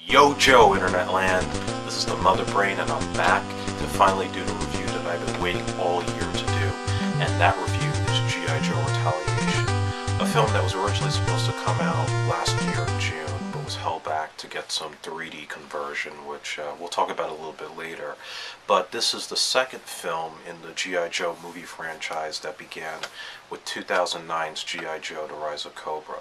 Yo Joe, Internet Land, this is the Mother Brain and I'm back to finally do the review that I've been waiting all year to do, and that review is G.I. Joe Retaliation, a film that was originally supposed to come out last year in June, but was held back to get some 3D conversion, which we'll talk about a little bit later. But this is the second film in the G.I. Joe movie franchise that began with 2009's G.I. Joe: The Rise of Cobra.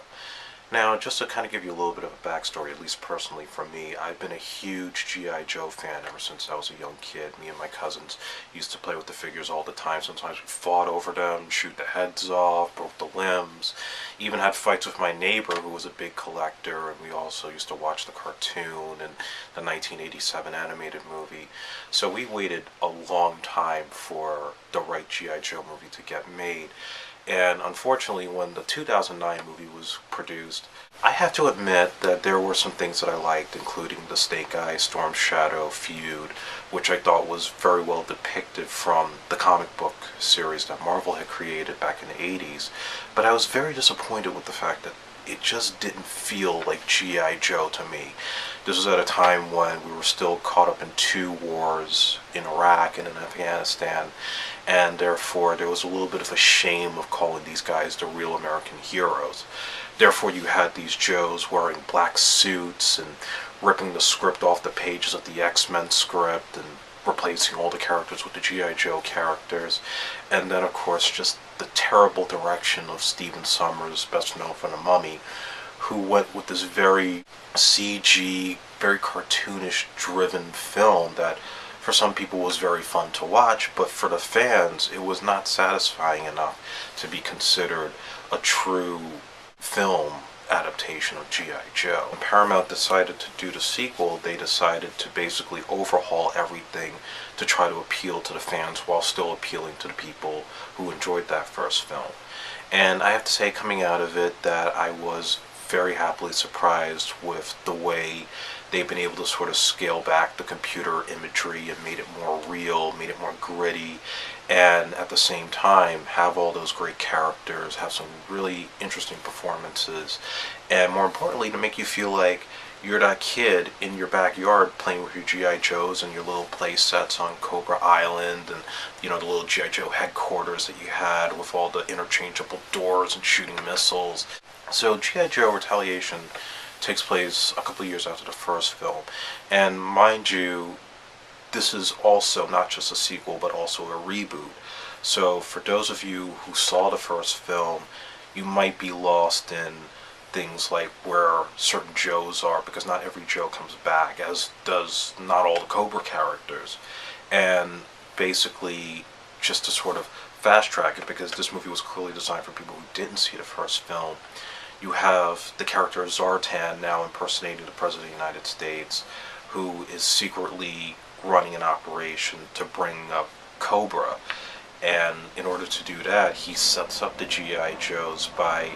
Now, just to kind of give you a little bit of a backstory, at least personally for me, I've been a huge G.I. Joe fan ever since I was a young kid. Me and my cousins used to play with the figures all the time. Sometimes we fought over them, shoot the heads off, broke the limbs, even had fights with my neighbor who was a big collector, and we also used to watch the cartoon and the 1987 animated movie. So we waited a long time for the right G.I. Joe movie to get made. And unfortunately, when the 2009 movie was produced, I have to admit that there were some things that I liked, including the Snake Eyes Storm Shadow feud, which I thought was very well depicted from the comic book series that Marvel had created back in the 80s. But I was very disappointed with the fact that it just didn't feel like G.I. Joe to me. This was at a time when we were still caught up in two wars in Iraq and in Afghanistan, and therefore there was a little bit of a shame of calling these guys the real American heroes. Therefore you had these Joes wearing black suits and ripping the script off the pages of the X-Men script and replacing all the characters with the G.I. Joe characters. And then of course just the terrible direction of Stephen Sommers, best known for The Mummy, who went with this very CG, very cartoonish driven film that for some people was very fun to watch, but for the fans it was not satisfying enough to be considered a true film adaptation of G.I. Joe. When Paramount decided to do the sequel, they decided to basically overhaul everything to try to appeal to the fans while still appealing to the people who enjoyed that first film. And I have to say, coming out of it, that I was very happily surprised with the way they've been able to sort of scale back the computer imagery and made it more real, made it more gritty, and at the same time have all those great characters, have some really interesting performances, and more importantly to make you feel like you're that kid in your backyard playing with your G.I. Joes and your little play sets on Cobra Island, and you know, the little G.I. Joe headquarters that you had with all the interchangeable doors and shooting missiles. So G.I. Joe Retaliation takes place a couple of years after the first film, and mind you, this is also not just a sequel but also a reboot. So for those of you who saw the first film, you might be lost in things like where certain Joes are, because not every Joe comes back, as does not all the Cobra characters. And basically, just to sort of fast track it, because this movie was clearly designed for people who didn't see the first film, you have the character Zartan now impersonating the President of the United States, who is secretly running an operation to bring up Cobra. And in order to do that, he sets up the G.I. Joes by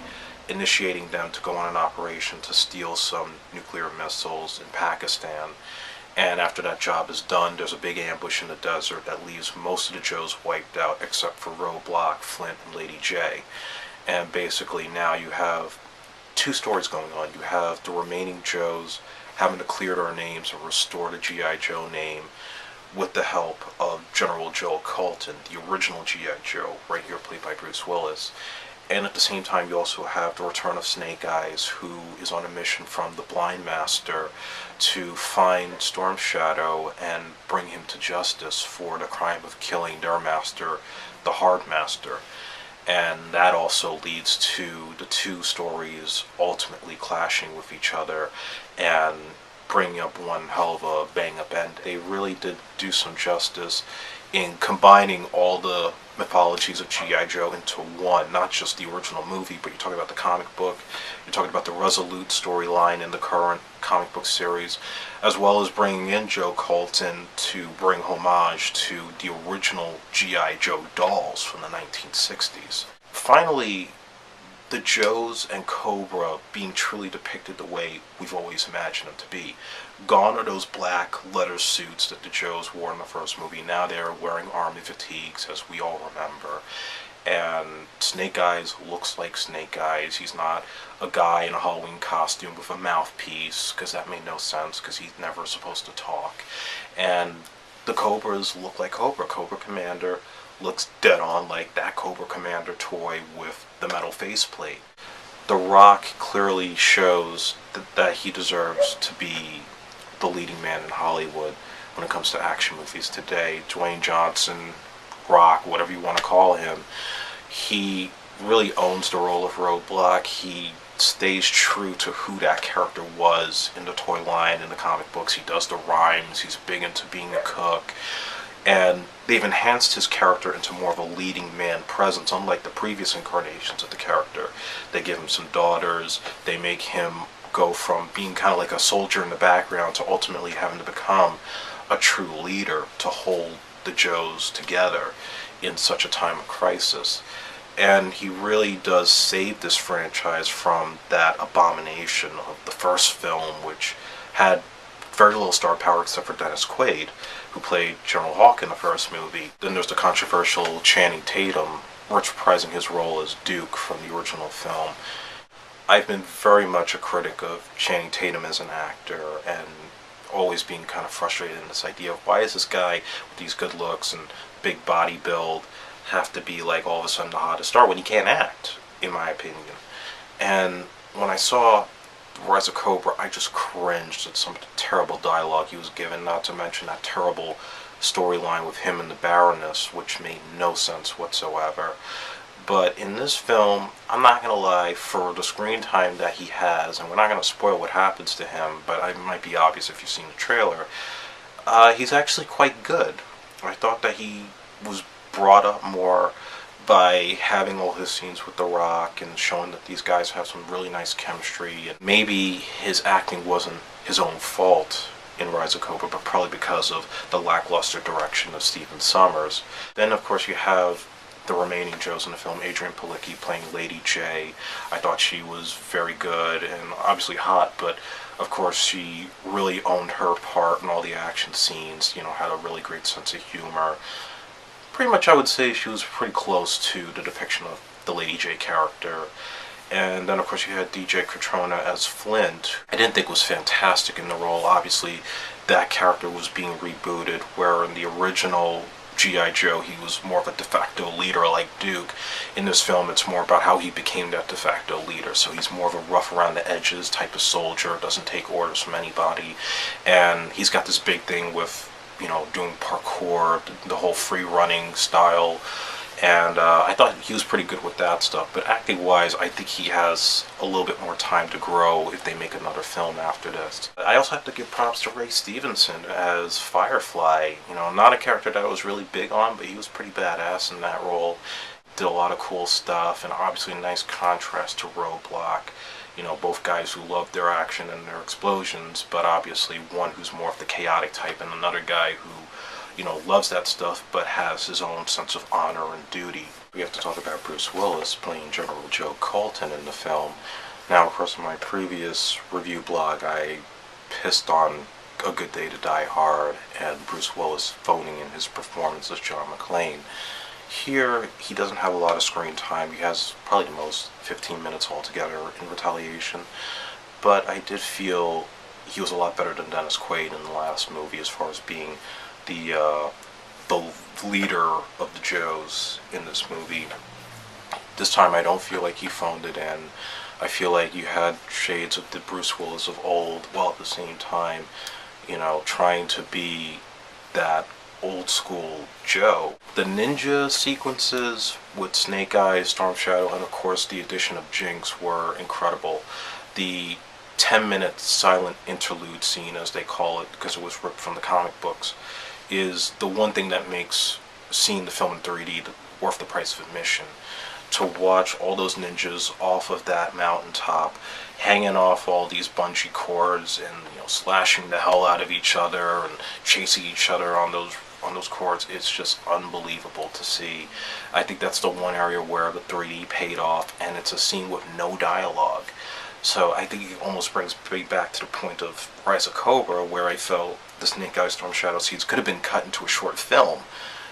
initiating them to go on an operation to steal some nuclear missiles in Pakistan. And after that job is done, there's a big ambush in the desert that leaves most of the Joes wiped out except for Roadblock, Flint, and Lady J. And basically now you have two stories going on. You have the remaining Joes having to clear their names and restore the G.I. Joe name with the help of General Joe Colton, the original G.I. Joe, right here played by Bruce Willis. And at the same time you also have the return of Snake Eyes, who is on a mission from the Blind Master to find Storm Shadow and bring him to justice for the crime of killing their master, the Hard Master. And that also leads to the two stories ultimately clashing with each other and bringing up one hell of a bang-up end. They really did do some justice in combining all the mythologies of G.I. Joe into one, not just the original movie, but you're talking about the comic book, you're talking about the Resolute storyline in the current comic book series, as well as bringing in Joe Colton to bring homage to the original G.I. Joe dolls from the 1960s. Finally, the Joes and Cobra being truly depicted the way we've always imagined them to be. Gone are those black leather suits that the Joes wore in the first movie. Now they're wearing army fatigues, as we all remember. and Snake Eyes looks like Snake Eyes. He's not a guy in a Halloween costume with a mouthpiece, because that made no sense, because he's never supposed to talk. And the Cobras look like Cobra. Cobra Commander looks dead on like that Cobra Commander toy with the metal faceplate. The Rock clearly shows that he deserves to be the leading man in Hollywood when it comes to action movies today. Dwayne Johnson, Rock, whatever you want to call him, he really owns the role of Roadblock. He stays true to who that character was in the toy line, in the comic books. He does the rhymes, he's big into being a cook, and they've enhanced his character into more of a leading man presence, unlike the previous incarnations of the character. They give him some daughters, they make him go from being kind of like a soldier in the background to ultimately having to become a true leader to hold the Joes together in such a time of crisis. And he really does save this franchise from that abomination of the first film, which had very little star power except for Dennis Quaid, who played General Hawk in the first movie. Then there's the controversial Channing Tatum, reprising his role as Duke from the original film. I've been very much a critic of Channing Tatum as an actor, and always being kind of frustrated in this idea of why is this guy with these good looks and big body build have to be like all of a sudden the hottest star when he can't act, in my opinion. And when I saw Rise of Cobra, I just cringed at some terrible dialogue he was given, not to mention that terrible storyline with him and the Baroness, which made no sense whatsoever. But in this film, I'm not going to lie, for the screen time that he has, and we're not going to spoil what happens to him, but it might be obvious if you've seen the trailer, he's actually quite good. I thought that he was brought up more by having all his scenes with The Rock and showing that these guys have some really nice chemistry. And maybe his acting wasn't his own fault in Rise of Cobra, but probably because of the lackluster direction of Stephen Sommers. Then, of course, you have the remaining Joes in the film, Adrianne Palicki playing Lady J. I thought she was very good and obviously hot, but of course she really owned her part in all the action scenes, had a really great sense of humor. Pretty much I would say she was pretty close to the depiction of the Lady J character. And then of course you had DJ Cotrona as Flint. I didn't think was fantastic in the role. Obviously that character was being rebooted, where in the original G.I. Joe he was more of a de facto leader like Duke. In this film it's more about how he became that de facto leader. So he's more of a rough around the edges type of soldier, doesn't take orders from anybody. And he's got this big thing with doing parkour, the whole free running style, and I thought he was pretty good with that stuff. But acting wise, I think he has a little bit more time to grow if they make another film after this. I also have to give props to Ray Stevenson as Firefly. Not a character that I was really big on, but he was pretty badass in that role. Did a lot of cool stuff, and obviously a nice contrast to Roadblock. Both guys who love their action and their explosions, but obviously one who's more of the chaotic type and another guy who, loves that stuff but has his own sense of honor and duty. We have to talk about Bruce Willis playing General Joe Colton in the film. Now, of course, in my previous review blog, I pissed on A Good Day to Die Hard and Bruce Willis phoning in his performance as John McClane. Here, he doesn't have a lot of screen time. He has probably the most 15 minutes altogether in Retaliation. But I did feel he was a lot better than Dennis Quaid in the last movie as far as being the leader of the Joes in this movie. This time I don't feel like he phoned it in. I feel like you had shades of the Bruce Willis of old, while at the same time, trying to be that old school Joe. The ninja sequences with Snake Eyes, Storm Shadow, and of course the addition of Jinx were incredible. The 10-minute silent interlude scene, as they call it, because it was ripped from the comic books, is the one thing that makes seeing the film in 3D worth the price of admission. To watch all those ninjas off of that mountaintop, hanging off all these bungee cords and slashing the hell out of each other and chasing each other on those cords, it's just unbelievable to see. I think that's the one area where the 3D paid off, and it's a scene with no dialogue. So I think it almost brings me back to the point of Rise of Cobra, where I felt the Snake Eyes Storm Shadow scenes could have been cut into a short film,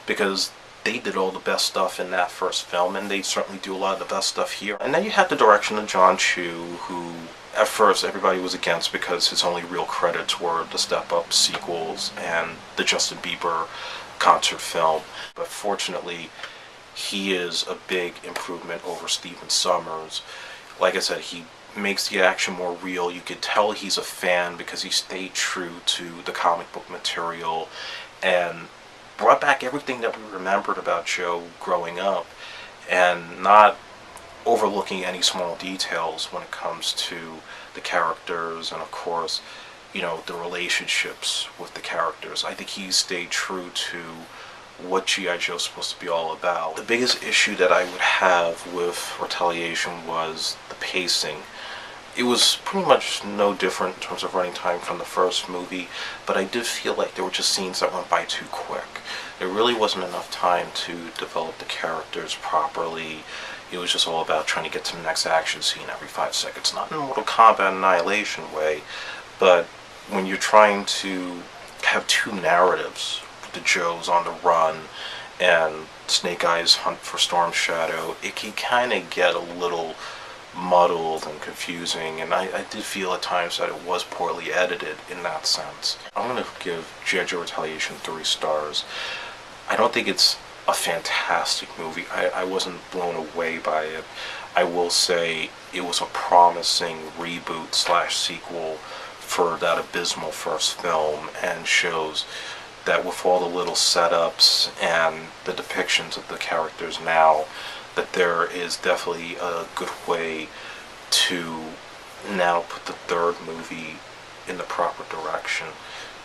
because they did all the best stuff in that first film, and they certainly do a lot of the best stuff here. And then you had the direction of John Chu, who at first everybody was against because his only real credits were the Step Up sequels and the Justin Bieber concert film. But fortunately, he is a big improvement over Stephen Sommers. Like I said, he makes the action more real. You could tell he's a fan because he stayed true to the comic book material and brought back everything that we remembered about Joe growing up, and not overlooking any small details when it comes to the characters and, of course, you know, the relationships with the characters. I think he stayed true to what G.I. Joe's supposed to be all about. The biggest issue that I would have with Retaliation was the pacing. It was pretty much no different in terms of running time from the first movie, but I did feel like there were just scenes that went by too quick. There really wasn't enough time to develop the characters properly. It was just all about trying to get to the next action scene every 5 seconds. Not in a Mortal Kombat Annihilation way, but when you're trying to have two narratives, the Joes on the run and Snake Eyes hunt for Storm Shadow, it can kind of get a little muddled and confusing, and I did feel at times that it was poorly edited in that sense. I'm going to give G.I. Joe Retaliation 3 stars. I don't think it's a fantastic movie. I wasn't blown away by it. I will say it was a promising reboot / sequel for that abysmal first film, and shows that with all the little setups and the depictions of the characters now, that there is definitely a good way to now put the third movie in the proper direction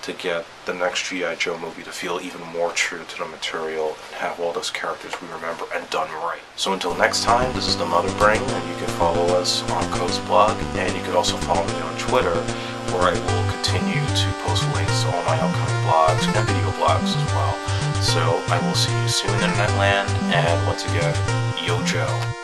to get the next G.I. Joe movie to feel even more true to the material and have all those characters we remember and done right. So until next time, this is the Mother Brain, and you can follow us on Coast Blog, and you can also follow me on Twitter, where I will continue to post links to all my upcoming blogs and video blogs as well. So I will see you soon, Internet Land, and once again, Yo Joe.